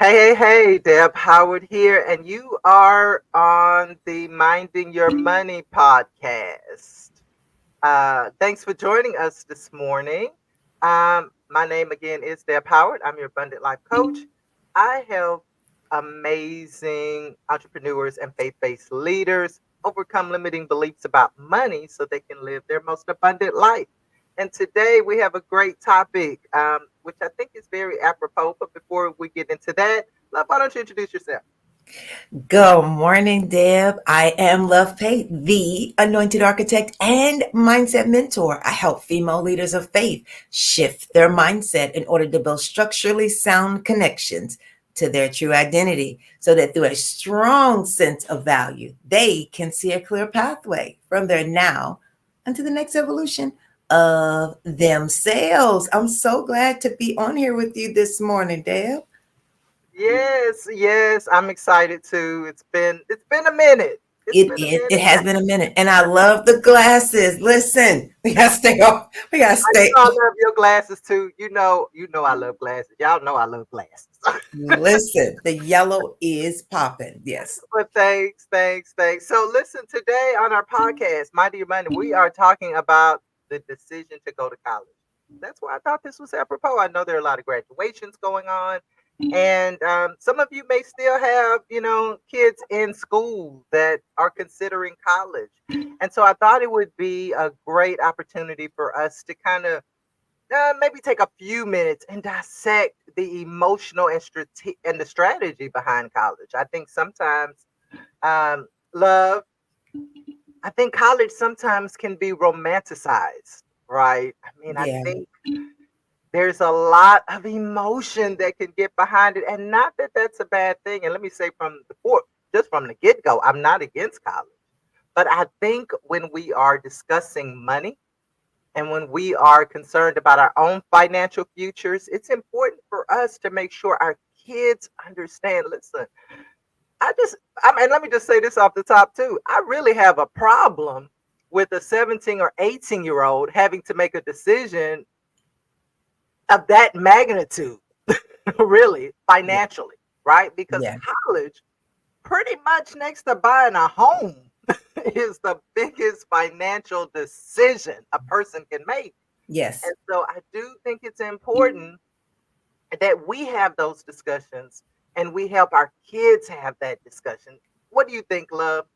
Hey, Deb Howard here, and you are on the Minding Your Money podcast. Thanks for joining us this morning. My name again is Deb Howard. I'm your abundant life coach. I help amazing entrepreneurs and faith based leaders overcome limiting beliefs about money so they can live their most abundant life. And today we have a great topic, which I think is very apropos. But before we get into that, love, why don't you introduce yourself? Good morning, Deb. I am Love Pate, the anointed architect and mindset mentor. I help female leaders of faith shift their mindset in order to build structurally sound connections to their true identity so that through a strong sense of value, they can see a clear pathway from their now unto the next evolution of themselves. I'm so glad to be on here with you this morning, Deb. Yes, I'm excited too. It's been a minute. It's It been a is. It minute. has been a minute, and I love the glasses. Listen, we gotta stay off. We gotta stay. I love your glasses too. You know I love glasses. Y'all know I love glasses. Listen, the yellow is popping. Yes. But thanks. So listen, today on our podcast, My Dear Money, we are talking about the decision to go to college. That's why I thought this was apropos. I know there are a lot of graduations going on, and some of you may still have, kids in school that are considering college. And so I thought it would be a great opportunity for us to kind of maybe take a few minutes and dissect the emotional and the strategy behind college. I think sometimes, love, I think college sometimes can be romanticized, right? I mean, I Yeah. think there's a lot of emotion that can get behind it, and not that that's a bad thing. And let me say just from the get go, I'm not against college, but I think when we are discussing money and when we are concerned about our own financial futures, it's important for us to make sure our kids understand. Listen, and let me just say this off the top too. I really have a problem with a 17 or 18-year-old having to make a decision of that magnitude, really, Yeah. financially, right? Because Yeah. college, pretty much next to buying a home, is the biggest financial decision a person can make. Yes. And so I do think it's important that we have those discussions and we help our kids have that discussion. What do you think, love?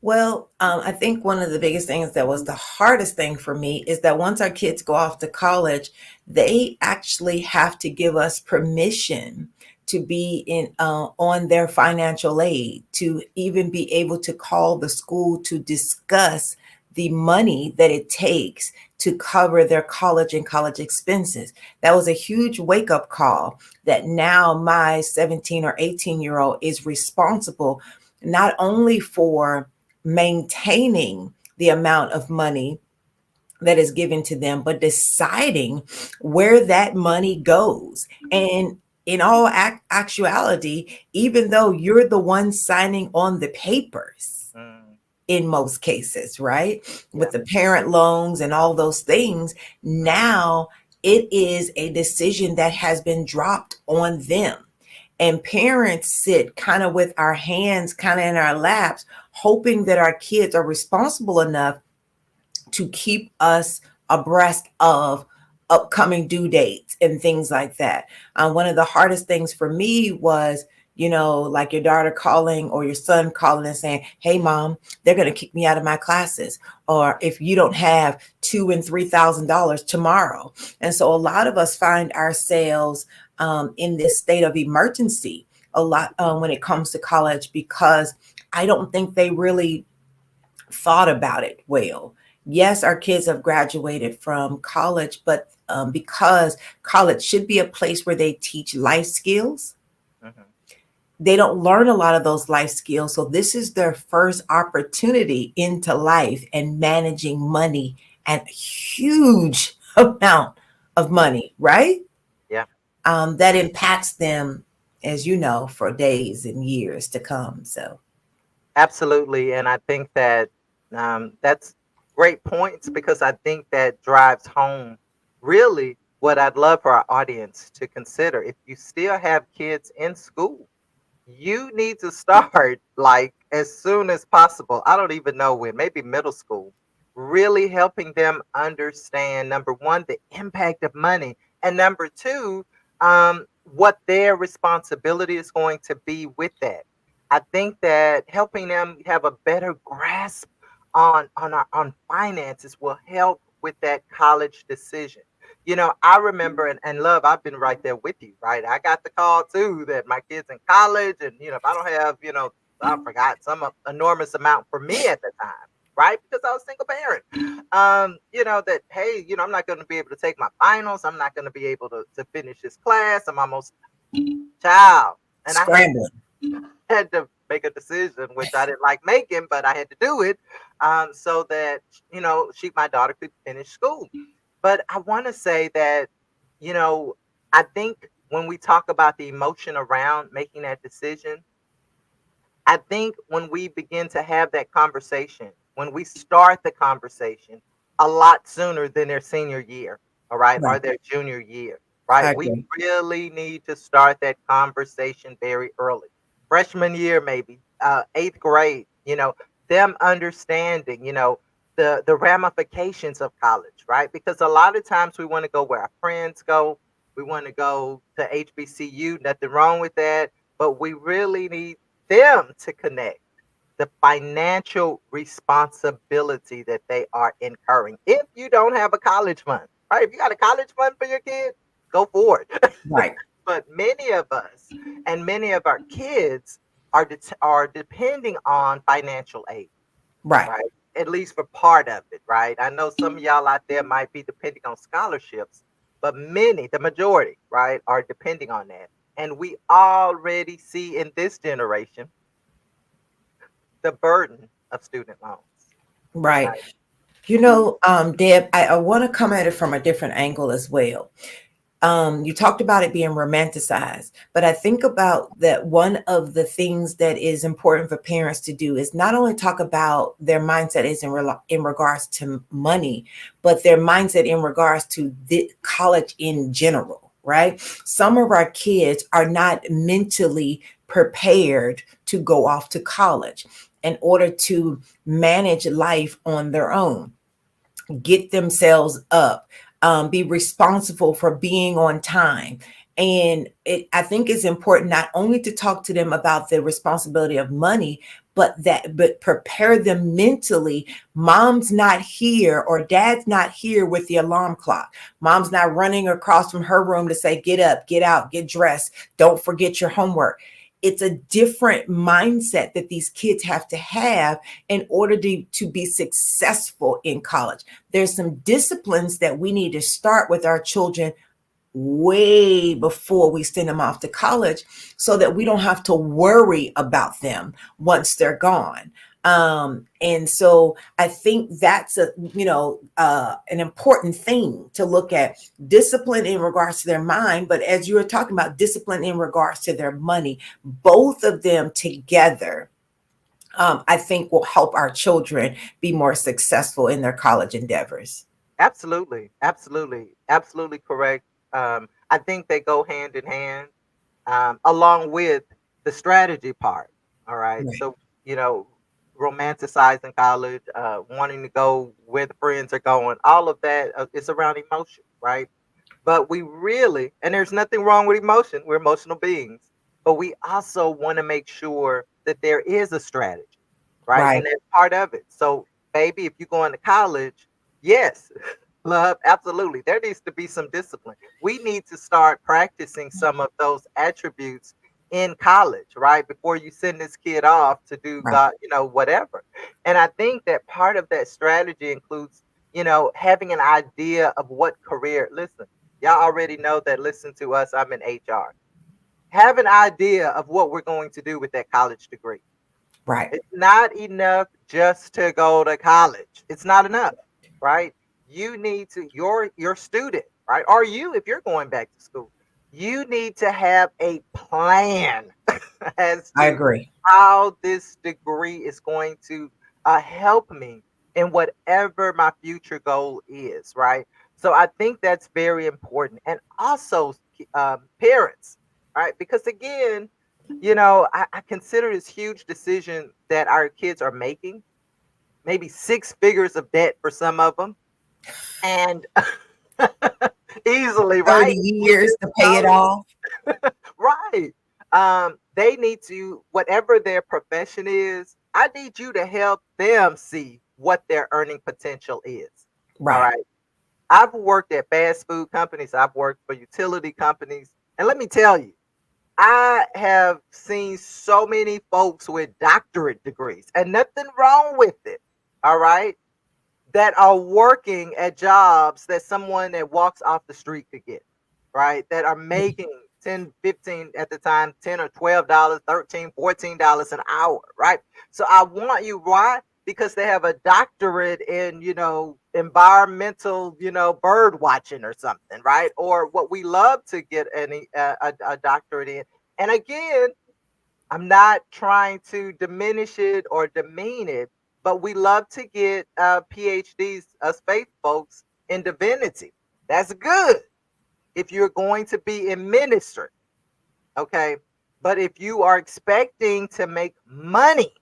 Well, I think one of the biggest things that was the hardest thing for me is that once our kids go off to college, they actually have to give us permission to be in on their financial aid, to even be able to call the school to discuss the money that it takes to cover their college and college expenses. That was a huge wake up call that now my 17 or 18-year-old is responsible not only for maintaining the amount of money that is given to them, but deciding where that money goes. And in all actuality, even though you're the one signing on the papers, Mm, in most cases, right? yeah. With the parent loans and all those things, now it is a decision that has been dropped on them. And parents sit kind of with our hands kind of in our laps, hoping that our kids are responsible enough to keep us abreast of upcoming due dates and things like that. One of the hardest things for me was, like your daughter calling or your son calling and saying, "Hey, mom, they're going to kick me out of my classes," or if you don't have $2,000 and $3,000 tomorrow. And so a lot of us find ourselves in this state of emergency a lot when it comes to college because I don't think they really thought about it well. Yes, our kids have graduated from college, but because college should be a place where they teach life skills, Hmm. they don't learn a lot of those life skills. So, this is their first opportunity into life and managing money and huge amount of money, right? Yeah, That impacts them, as you know, for days and years to come. So, absolutely. And I think that that's great points because I think that drives home really what I'd love for our audience to consider, if you still have kids in school, you need to start like as soon as possible. I don't even know when, maybe middle school, really helping them understand number one, the impact of money, and number two, what their responsibility is going to be with that. I think that helping them have a better grasp on finances will help with that college decision. I remember, and love, I've been right there with you, right? I got the call too that my kid's in college, and if I don't have, I forgot some enormous amount for me at the time, right? Because I was a single parent. That hey, I'm not going to be able to take my finals. I'm not going to be able to finish this class. I'm almost child, and I Scrambling. had to make a decision, which I didn't like making, but I had to do it, so that my daughter could finish school. But I want to say that, you know, I think when we talk about the emotion around making that decision, I think when we begin to have that conversation, when we start the conversation a lot sooner than their senior year, all right, or Right. their junior year, I right, we agree. really need to start that conversation very early. Freshman year, maybe, eighth grade, them understanding, the ramifications of college, right? Because a lot of times we want to go where our friends go. We want to go to HBCU, nothing wrong with that. But we really need them to connect the financial responsibility that they are incurring. If you don't have a college fund, right? If you got a college fund for your kid, go for it. Right. But many of us and many of our kids are depending on financial aid, Right. right? At least for part of it, right? I know some of y'all out there might be depending on scholarships, but many, the majority, right, are depending on that. And we already see in this generation the burden of student loans. Right. Right. Deb, I want to come at it from a different angle as well. You talked about it being romanticized, but I think about that one of the things that is important for parents to do is not only talk about their mindset is in regards to money, but their mindset in regards to the college in general, right? Some of our kids are not mentally prepared to go off to college in order to manage life on their own, get themselves up, be responsible for being on time. And I think it's important not only to talk to them about the responsibility of money, but prepare them mentally. Mom's not here or dad's not here with the alarm clock. Mom's not running across from her room to say, get up, get out, get dressed. Don't forget your homework. It's a different mindset that these kids have to have in order to be successful in college. There's some disciplines that we need to start with our children way before we send them off to college so that we don't have to worry about them once they're gone. And so I think that's an important thing to look at. Discipline in regards to their mind, but as you were talking about discipline in regards to their money, both of them together, I think will help our children be more successful in their college endeavors. Absolutely. Absolutely. Absolutely correct. I think they go hand in hand, along with the strategy part. All right. Right. So, you know, romanticizing college, wanting to go where the friends are going, all of that is around emotion, right? But we really, and there's nothing wrong with emotion, we're emotional beings, but we also want to make sure that there is a strategy, right? Right. And that's part of it. So, baby, if you're going to college, yes, love, absolutely. There needs to be some discipline. We need to start practicing some of those attributes in college, right? Before you send this kid off to do Right. God, whatever. And I think that part of that strategy includes, having an idea of what career. Listen, y'all already know that. Listen to us. I'm in HR. Have an idea of what we're going to do with that college degree. Right. It's not enough just to go to college. It's not enough, right? You need to your student, right? Or you if you're going back to school, you need to have a plan as I to agree. how this degree is going to help me in whatever my future goal is, right? So I think that's very important. And also, parents, right? Because again, I consider this huge decision that our kids are making, maybe six figures of debt for some of them. And easily, 30 right? years to pay it off. Right. They need to, whatever their profession is, I need you to help them see what their earning potential is. All Right. right. I've worked at fast food companies, I've worked for utility companies. And let me tell you, I have seen so many folks with doctorate degrees and nothing wrong with it. All right. That are working at jobs that someone that walks off the street could get, right? That are making 10, 15 at the time, 10 or $12, 13, $14 an hour, right? So I want you, why? Because they have a doctorate in, environmental, bird watching or something, right? Or what we love to get a doctorate in. And again, I'm not trying to diminish it or demean it, but we love to get PhDs, us faith folks, in divinity. That's good if you're going to be in ministry, okay? But if you are expecting to make money,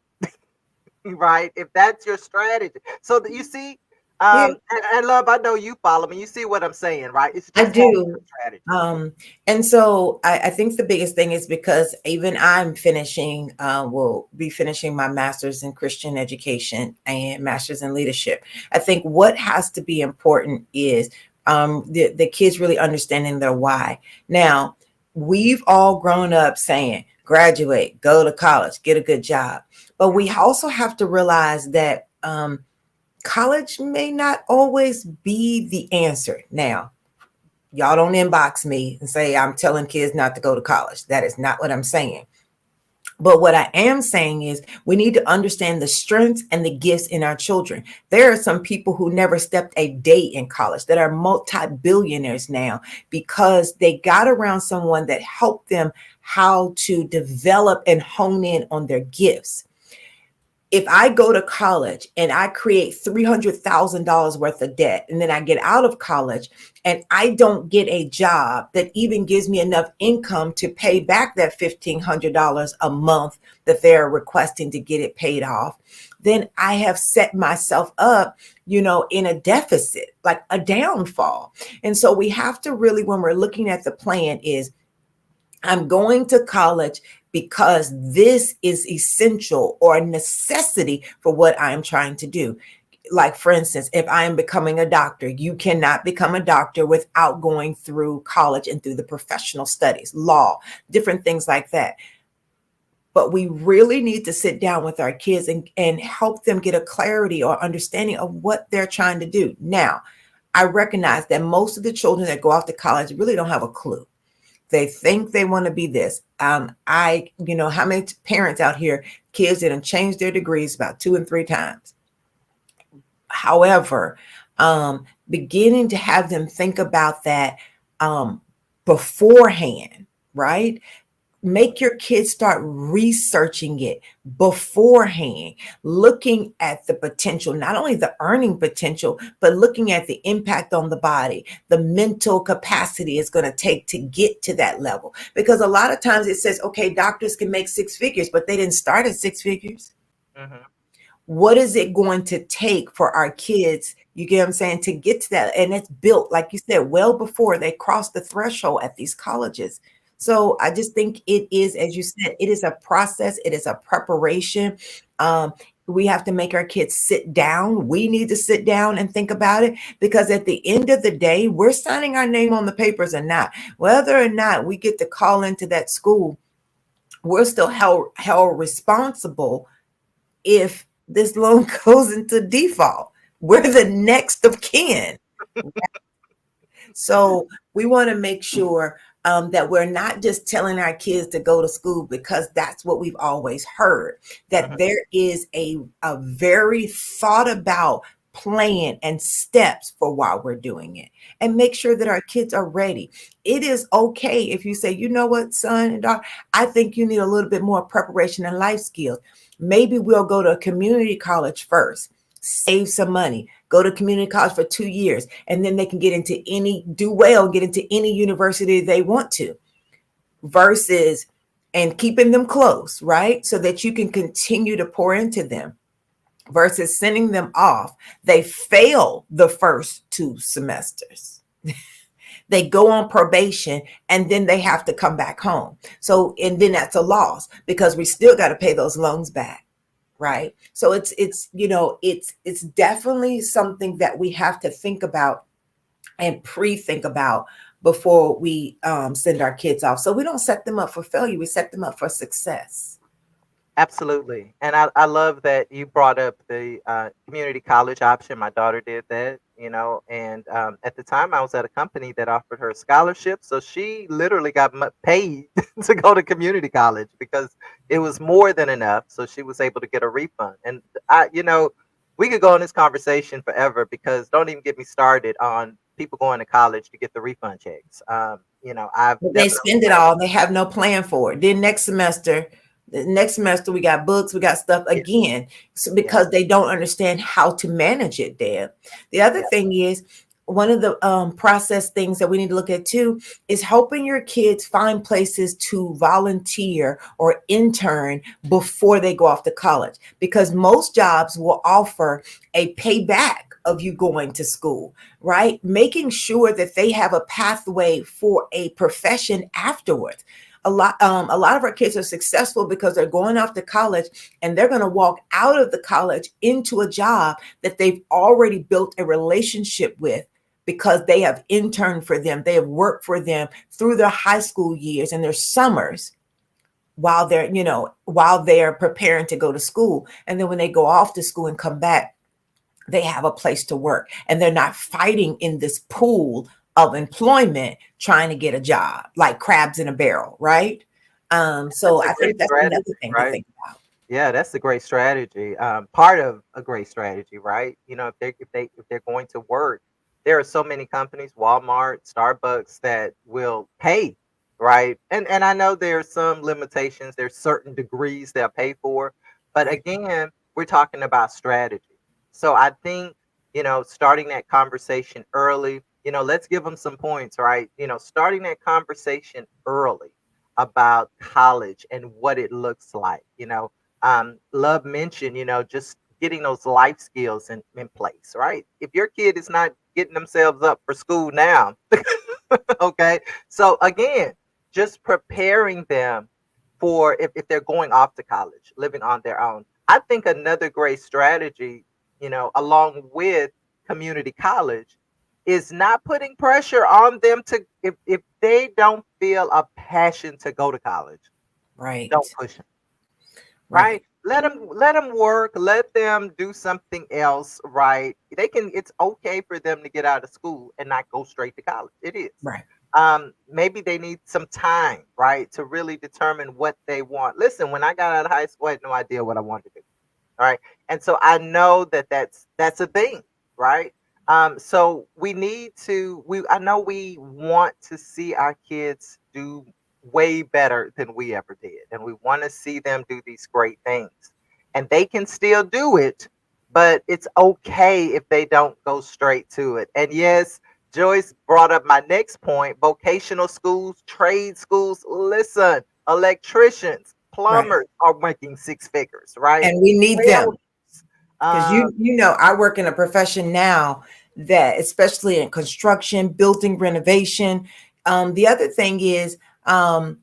right? If that's your strategy, so that you see, Yeah, and love, I know you follow me. You see what I'm saying, right? It's I just having do. a strategy. And so I think the biggest thing is because even I'm finishing, will be finishing my master's in Christian education and master's in leadership. I think what has to be important is the kids really understanding their why. Now, we've all grown up saying, graduate, go to college, get a good job. But we also have to realize that college may not always be the answer. Now, y'all don't inbox me and say I'm telling kids not to go to college. That is not what I'm saying. But what I am saying is we need to understand the strengths and the gifts in our children. There are some people who never stepped a day in college that are multi-billionaires now because they got around someone that helped them how to develop and hone in on their gifts. If I go to college and I create $300,000 worth of debt, and then I get out of college and I don't get a job that even gives me enough income to pay back that $1,500 a month that they're requesting to get it paid off, then I have set myself up, in a deficit, like a downfall. And so we have to really, when we're looking at the plan, is I'm going to college because this is essential or a necessity for what I'm trying to do. Like, for instance, if I am becoming a doctor, you cannot become a doctor without going through college and through the professional studies, law, different things like that. But we really need to sit down with our kids and help them get a clarity or understanding of what they're trying to do. Now, I recognize that most of the children that go off to college really don't have a clue. They think they want to be this. How many parents out here, kids that have changed their degrees about 2 and 3 times. However, beginning to have them think about that beforehand, right? Make your kids start researching it beforehand, looking at the potential, not only the earning potential, but looking at the impact on the body, the mental capacity it's going to take to get to that level. Because a lot of times it says, okay, doctors can make 6 figures, but they didn't start at 6 figures. Mm-hmm. What is it going to take for our kids, you get what I'm saying, to get to that? And it's built, like you said, well before they cross the threshold at these colleges. So I just think it is, as you said, it is a process. It is a preparation. We have to make our kids sit down. We need to sit down and think about it, because at the end of the day, we're signing our name on the papers or not. Whether or not we get to call into that school, we're still held responsible if this loan goes into default. We're the next of kin. So we want to make sure that we're not just telling our kids to go to school because that's what we've always heard, that Mm-hmm. there is a very thought about plan and steps for why we're doing it, and make sure that our kids are ready. It is okay if you say, you know what, son and daughter, I think you need a little bit more preparation and life skills. Maybe we'll go to a community college first. save some money, go to community college for 2 years, and then they can do well, get into any university they want to, versus and keeping them close, right? So that you can continue to pour into them versus sending them off. They fail the first 2 semesters. They go on probation and then they have to come back home. So, and then that's a loss because we still got to pay those loans back. Right. So it's definitely something that we have to think about and pre-think about before we send our kids off. So we don't set them up for failure. We set them up for success. Absolutely. And I love that you brought up the community college option. My daughter did that, and at the time I was at a company that offered her a scholarship. So she literally got paid to go to community college because it was more than enough. So she was able to get a refund. And we could go on this conversation forever because don't even get me started on people going to college to get the refund checks. I've They definitely spend it had. all. They have no plan for it. Then next semester we got books, we got stuff Yeah, again, so yeah, because they don't understand how to manage it, Dan. The other yeah. thing is, one of the process things that we need to look at too is helping your kids find places to volunteer or intern before they go off to college, because most jobs will offer a payback of you going to school, right? Making sure that they have a pathway for a profession afterwards. A lot of our kids are successful because they're going off to college and they're going to walk out of the college into a job that they've already built a relationship with, because they have interned for them, they have worked for them through their high school years and their summers while they're preparing to go to school. And then when they go off to school and come back, they have a place to work and they're not fighting in this pool of employment trying to get a job like crabs in a barrel, right? So That's a I great think that's strategy, another thing to right? think about. Yeah, that's a great strategy. Part of a great strategy, right? If they're going to work, there are so many companies, Walmart, Starbucks, that will pay, right? And I know there's some limitations. There's certain degrees they'll pay for, but Right. again, we're talking about strategy. So I think starting that conversation early. Let's give them some points, right? Starting that conversation early about college and what it looks like. Love mentioned, just getting those life skills in place, right? If your kid is not getting themselves up for school now, okay. So again, just preparing them for if they're going off to college, living on their own. I think another great strategy, along with community college, is not putting pressure on them to if they don't feel a passion to go to college, don't Right. push them, Right. right? Let them work, let them do something else, right? It's okay for them to get out of school and not go straight to college. It is. Right. Maybe they need some time, right, to really determine what they want. Listen, when I got out of high school, I had no idea what I wanted to do. All right. And so I know that that's a thing, right? So we need to we I know we want to see our kids do way better than we ever did. And we want to see them do these great things. And they can still do it, but it's okay if they don't go straight to it. And yes, Joyce brought up my next point, vocational schools, trade schools. Listen, electricians, Right. plumbers are making six figures, right? And we need them, Welders, because um, I work in a profession now that, especially in construction, building renovation. The other thing is, getting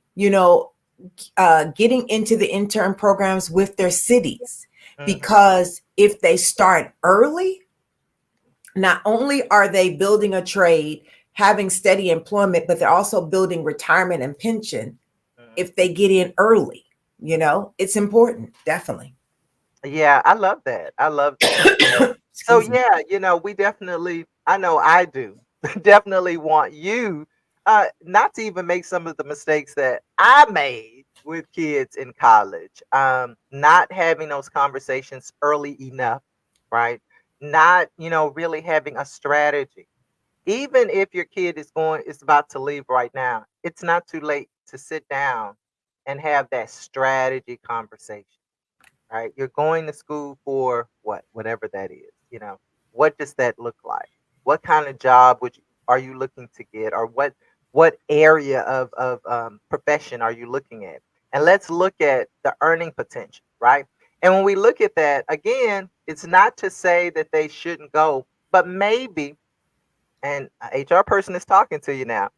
into the intern programs with their cities, mhm, because if they start early, not only are they building a trade, having steady employment, but they're also building retirement and pension mhm. if they get in early. It's important, definitely. Yeah, I love that. I love that. So Excuse me. yeah, we definitely, I know I do, definitely want you not to even make some of the mistakes that I made with kids in college. Not having those conversations early enough, right? Not, really having a strategy. Even if your kid is about to leave right now, it's not too late to sit down and have that strategy conversation. right? You're going to school for what, whatever that is. What does that look like? What kind of job are you looking to get, or what area of profession are you looking at? And let's look at the earning potential, right? And when we look at that, again, it's not to say that they shouldn't go, but maybe, and a HR person is talking to you now,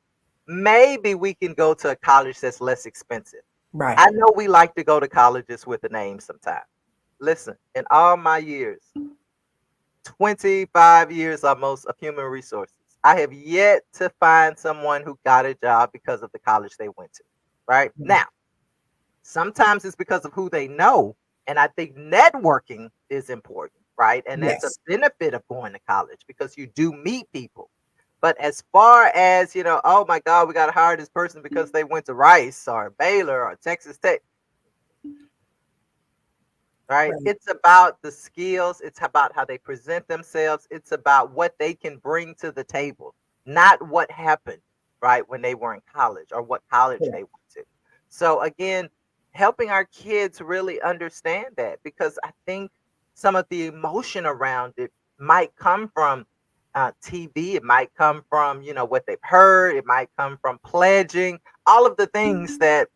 maybe we can go to a college that's less expensive. Right. I know we like to go to colleges with a name sometimes. Listen, in all my years, 25 years almost of human resources, I have yet to find someone who got a job because of the college they went to. Right now, sometimes it's because of who they know. And I think networking is important, right? And that's a Yes. benefit of going to college because you do meet people. But as far as, oh my God, we got to hire this person because they went to Rice or Baylor or Texas Tech, right? Right. It's about the skills, it's about how they present themselves, it's about what they can bring to the table, not what happened, right, when they were in college or what college they Correct. went to. So, again, helping our kids really understand that, because I think some of the emotion around it might come from TV, it might come from, what they've heard, it might come from pledging, all of the things that,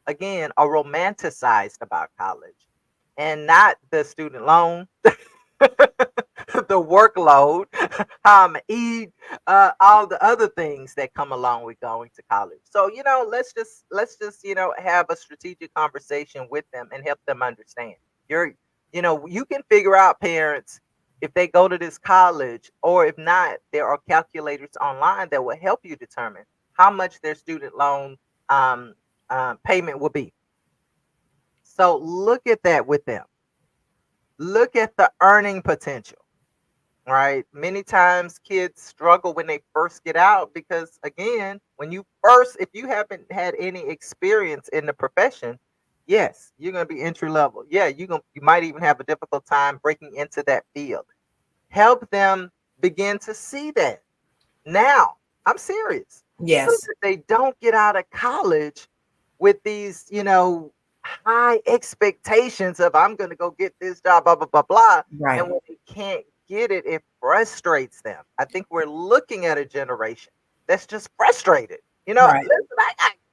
again, are romanticized about college and not the student loan, the workload, how I'm eat, all the other things that come along with going to college. So let's just have a strategic conversation with them and help them understand. You can figure out, parents, if they go to this college, or if not, there are calculators online that will help you determine how much their student loan um, payment will be. So look at that with them. Look at the earning potential, right? Many times kids struggle when they first get out because, again, if you haven't had any experience in the profession, yes, you're going to be entry level. Yeah, you might even have a difficult time breaking into that field. Help them begin to see that. Now, I'm serious. So Yes. that they don't get out of college with these, high expectations of, I'm going to go get this job, blah, blah, blah, blah. And Right. when they can't get it, it frustrates them. I think we're looking at a generation that's just frustrated. Right. Listen,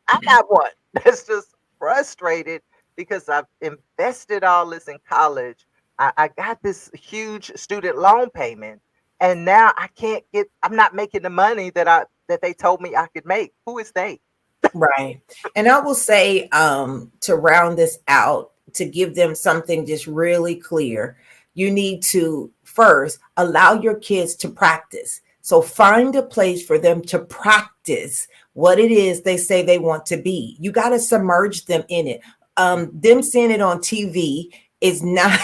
I got one that's just frustrated because I've invested all this in college. I got this huge student loan payment, and now I'm not making the money that they told me I could make. Who is they? Right. And I will say, to round this out, to give them something just really clear, you need to first allow your kids to practice. So find a place for them to practice what it is they say they want to be. You got to submerge them in it. Them seeing it on TV is not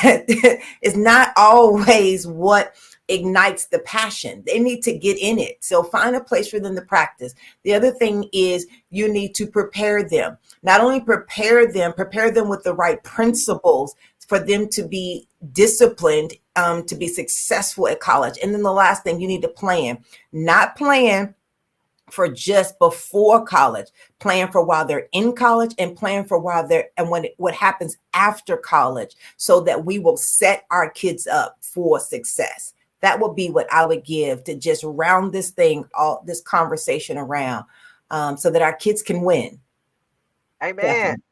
is not always what ignites the passion. They need to get in it. So find a place for them to practice. The other thing is you need to prepare them. Not only prepare them with the right principles for them to be disciplined, to be successful at college. And then the last thing, you need to plan. Not plan for just before college, plan for while they're in college, and plan for while they're and what happens after college, so that we will set our kids up for success. That would be what I would give to just round all this conversation around, so that our kids can win. Amen. Definitely.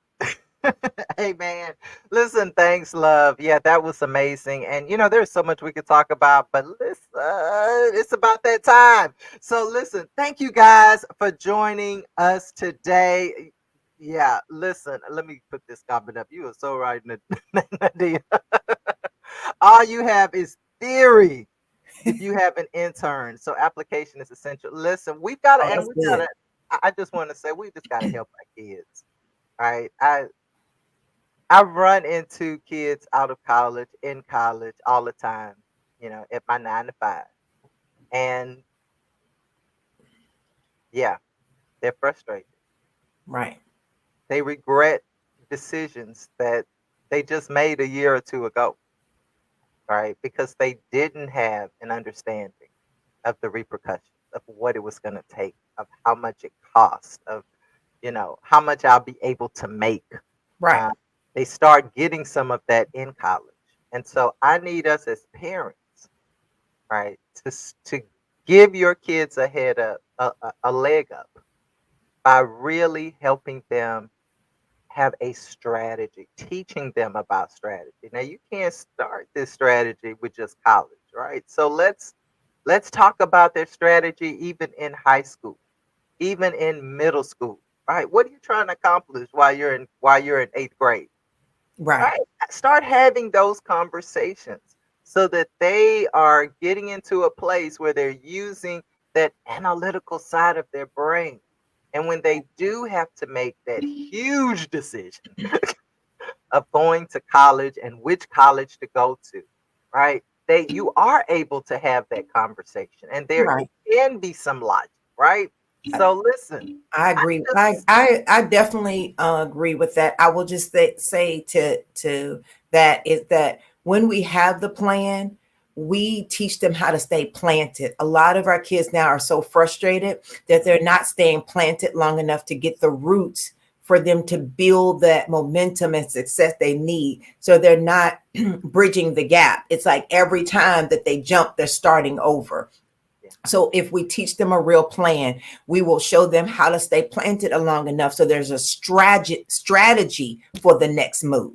Amen. Listen, thanks, love. Yeah, that was amazing. And there's so much we could talk about, but listen, it's about that time. So listen, thank you guys for joining us today. Yeah, listen, let me put this comment up. You are so right, Nadia. All you have is theory if you have an intern. So application is essential. Listen, Oh, that's we gotta, good. I just want to say, we just gotta help our kids. Right. I run into kids out of college, in college all the time, at my 9 to 5. And yeah, they're frustrated. Right. They regret decisions that they just made a year or two ago, right? Because they didn't have an understanding of the repercussions of what it was going to take, of how much it cost, of, how much I'll be able to make. Right. Uh, they start getting some of that in college. And so I need us as parents, right, to give your kids a head up, a leg up by really helping them have a strategy, teaching them about strategy. Now you can't start this strategy with just college, right? So let's talk about their strategy even in high school, even in middle school, right? What are you trying to accomplish while you're in 8th grade? Right. Right. Start having those conversations so that they are getting into a place where they're using that analytical side of their brain. And when they do have to make that huge decision of going to college and which college to go to, right? You are able to have that conversation and there Right. can be some logic, right? So listen, I I agree. just I definitely agree with that. I will just say to that is that when we have the plan, we teach them how to stay planted. A lot of our kids now are so frustrated that they're not staying planted long enough to get the roots for them to build that momentum and success they need. So they're not bridging the gap. It's like every time that they jump, they're starting over. yeah, So if we teach them a real plan, we will show them how to stay planted long enough so there's a strategy for the next move.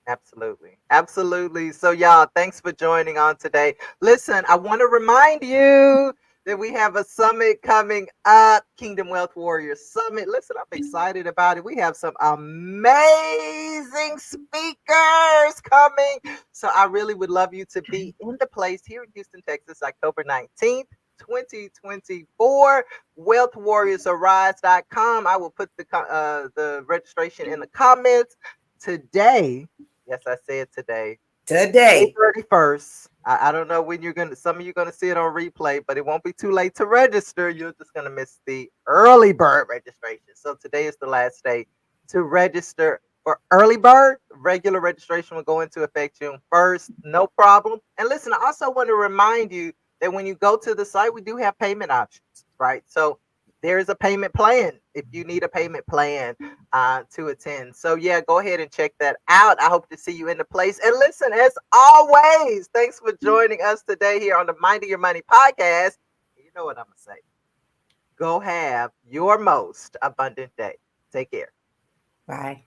absolutely. Absolutely. So, y'all, thanks for joining on today. Listen, I want to remind you that we have a summit coming up, Kingdom Wealth Warriors Summit. Listen, I'm excited about it. We have some amazing speakers coming. So, I really would love you to be in the place here in Houston, Texas, October 19th. 2024 wealthwarriorsarise.com. I will put the registration in the comments today. Yes, I said today. May Today. 31st. I don't know when some of you are gonna see it on replay, but it won't be too late to register. You're just gonna miss the early bird registration. So today is the last day to register for early bird. Regular registration will go into effect June 1st. No problem. And listen, I also want to remind you that when you go to the site, we do have payment options, right? So there is a payment plan if you need a payment plan to attend. So yeah, go ahead and check that out. I hope to see you in the place. And listen, as always, thanks for joining us today here on the Mind of Your Money podcast. You know what I'm gonna say. Go have your most abundant day. Take care. Bye.